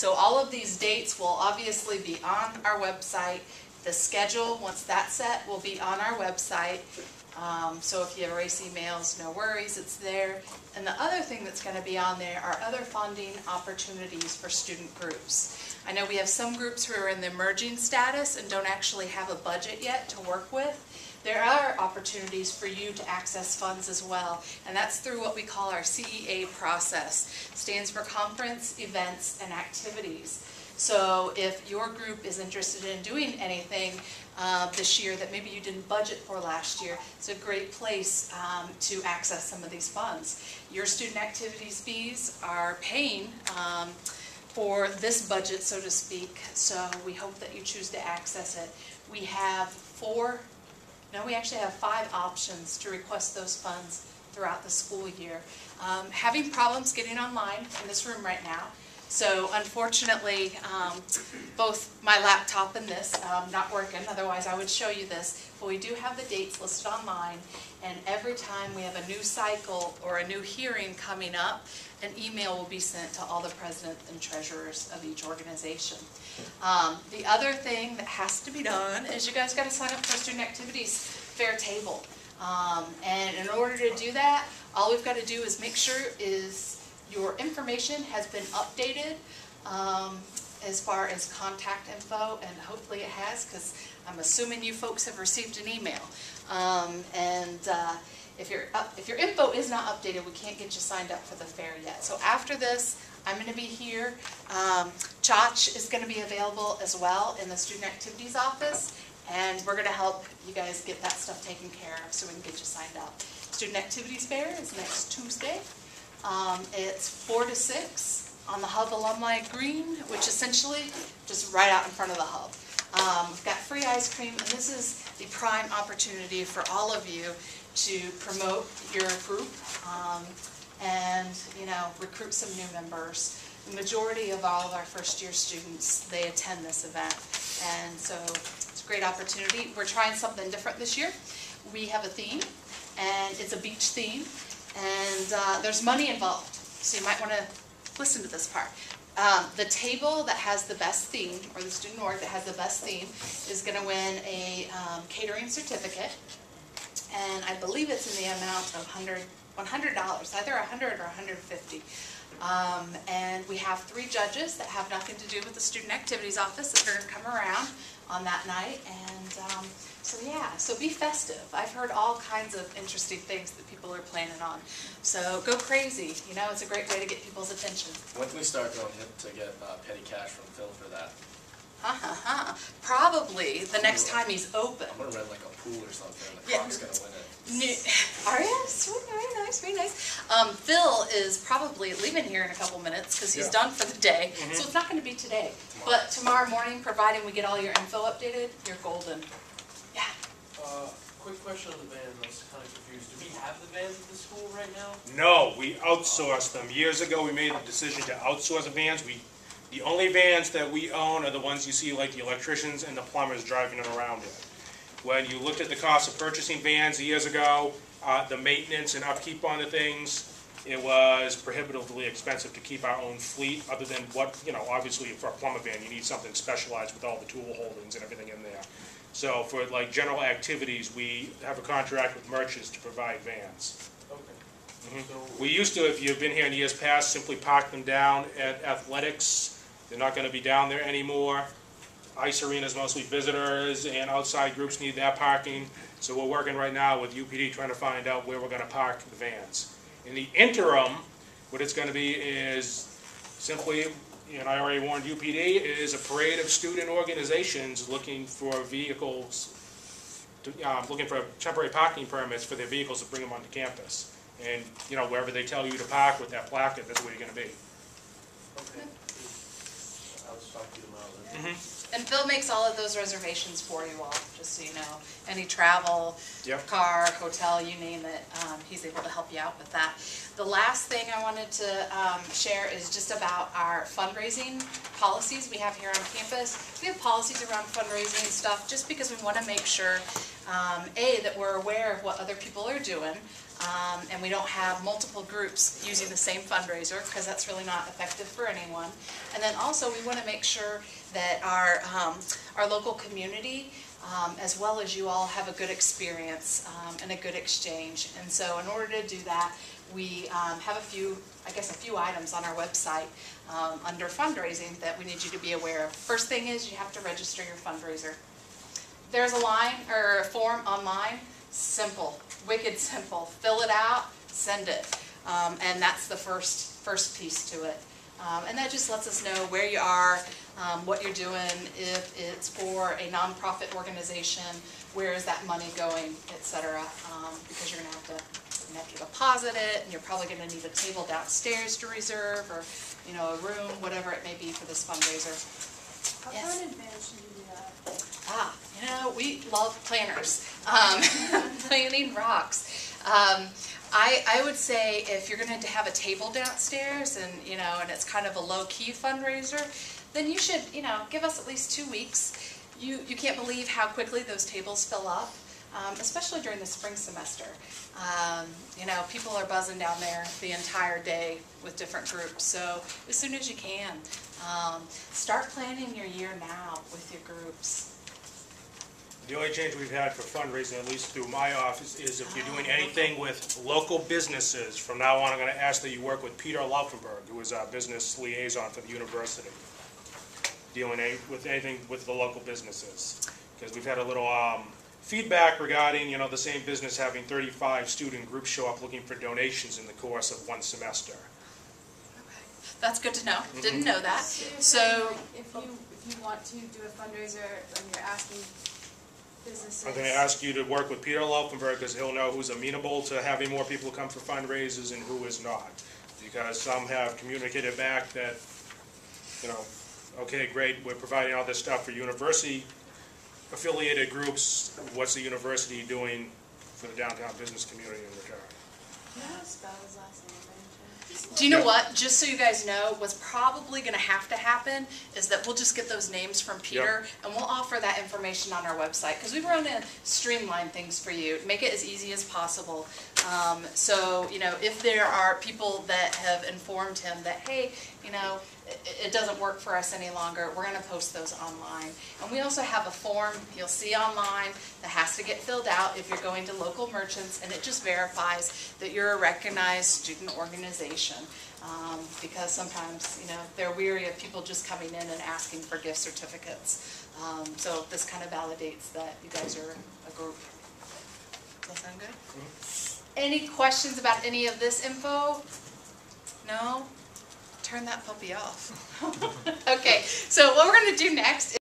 So all of these dates will obviously be on our website. The schedule, once that's set, will be on our website. So if you have race emails, no worries, it's there. And the other thing that's going to be on there are other funding opportunities for student groups. I know we have some groups who are in the emerging status and don't actually have a budget yet to work with. There are opportunities for you to access funds as well, and that's through what we call our CEA process. It stands for Conference, Events, and Activities. So if your group is interested in doing anything this year that maybe you didn't budget for last year, it's a great place to access some of these funds. Your student activities fees are paying for this budget, so to speak, so we hope that you choose to access it. We have we actually have 5 options to request those funds throughout the school year. Having problems getting online in this room right now. So unfortunately, both my laptop and this not working, otherwise I would show you this. But we do have the dates listed online, and every time we have a new cycle or a new hearing coming up, an email will be sent to all the presidents and treasurers of each organization. The other thing that has to be done is you guys got to sign up for Student Activities Fair Table. And in order to do that, all we've got to do is make sure your information has been updated as far as contact info, and hopefully it has, because I'm assuming you folks have received an email. If your info is not updated, we can't get you signed up for the fair yet. So after this, I'm going to be here. Chach is going to be available as well in the Student Activities office, and we're going to help you guys get that stuff taken care of so we can get you signed up. Student Activities Fair is next Tuesday. It's 4 to 6 on the Hub Alumni Green, which essentially just right out in front of the Hub. We've got free ice cream, and this is the prime opportunity for all of you to promote your group and recruit some new members. The majority of all of our first-year students, they attend this event, and so it's a great opportunity. We're trying something different this year. We have a theme, and it's a beach theme. And there's money involved, so you might want to listen to this part. The table that has the best theme, or the student org that has the best theme, is going to win a catering certificate, and I believe it's in the amount of $100, either $100 or $150. And we have 3 judges that have nothing to do with the Student Activities Office that are going to come around on that night, and so be festive. I've heard all kinds of interesting things that people are planning on. So go crazy. It's a great way to get people's attention. When can we start going to get petty cash from Phil for that? Probably the next time he's open. I'm going to rent like a pool or something, and the Croc's going to win it. Are you? Sweet, very nice, very nice. Phil is probably leaving here in a couple minutes because he's done for the day. So it's not going to be today. But tomorrow morning, providing we get all your info updated, you're golden. Yeah. Quick question on the van. I was kind of confused. Do we have the vans at the school right now? No, we outsourced them. Years ago, we made the decision to outsource the vans. The only vans that we own are the ones you see, like the electricians and the plumbers driving them around in. When you looked at the cost of purchasing vans years ago, the maintenance and upkeep on the things, it was prohibitively expensive to keep our own fleet, other than what, obviously for a plumber van, you need something specialized with all the tool holdings and everything in there. So for like general activities, we have a contract with merchants to provide vans. Okay. So We used to, if you've been here in years past, simply park them down at athletics. They're not going to be down there anymore. Ice arenas, mostly visitors, and outside groups need that parking. So we're working right now with UPD trying to find out where we're going to park the vans. In the interim, what it's going to be is simply, and I already warned UPD, is a parade of student organizations looking for vehicles, looking for temporary parking permits for their vehicles to bring them onto campus. And, wherever they tell you to park with that placard, that's where you're going to be. okay. I'll just talk to you tomorrow then. And Phil makes all of those reservations for you all, just so you know. Any travel, Yep. car, hotel, you name it, he's able to help you out with that. The last thing I wanted to share is just about our fundraising policies we have here on campus. We have policies around fundraising and stuff just because we want to make sure that we're aware of what other people are doing, and we don't have multiple groups using the same fundraiser, because that's really not effective for anyone. And then also, we want to make sure that our local community, as well as you all, have a good experience and a good exchange. And so in order to do that, we have a few items on our website under fundraising that we need you to be aware of. First thing is, you have to register your fundraiser. There's a line or a form online. Simple, wicked simple. Fill it out, send it, and that's the first piece to it. And that just lets us know where you are, what you're doing, if it's for a nonprofit organization, where is that money going, etc. Because you're going to have to deposit it, and you're probably going to need a table downstairs to reserve, or a room, whatever it may be for this fundraiser. How far in advance should you do that? We love planners. Planning rocks. I would say if you're going to have a table downstairs and it's kind of a low-key fundraiser, then you should give us at least 2 weeks. You can't believe how quickly those tables fill up, especially during the spring semester. People are buzzing down there the entire day with different groups. So as soon as you can, start planning your year now with your groups. The only change we've had for fundraising, at least through my office, is if you're doing anything with local businesses, from now on I'm going to ask that you work with Peter Laufenberg, who is our business liaison for the university, dealing with anything with the local businesses. Because we've had a little feedback regarding, the same business having 35 student groups show up looking for donations in the course of one semester. Okay. That's good to know. Didn't know that. So if you want to do a fundraiser and you're asking businesses. I'm going to ask you to work with Peter Laufenberg, because he'll know who's amenable to having more people come for fundraisers and who is not. Because some have communicated back that, okay, great, we're providing all this stuff for university affiliated groups. What's the university doing for the downtown business community in return? Can I spell his last name? Do you know what? Just so you guys know, what's probably going to happen is that we'll just get those names from Peter, and we'll offer that information on our website, because we want to streamline things for you, make it as easy as possible. So, if there are people that have informed him that, hey, it doesn't work for us any longer, we're going to post those online. And we also have a form you'll see online that has to get filled out if you're going to local merchants, and it just verifies that you're a recognized student organization. Because sometimes, they're weary of people just coming in and asking for gift certificates. So this kind of validates that you guys are a group. Does that sound good? Mm-hmm. Any questions about any of this info? No? Turn that puppy off. Okay, so what we're going to do next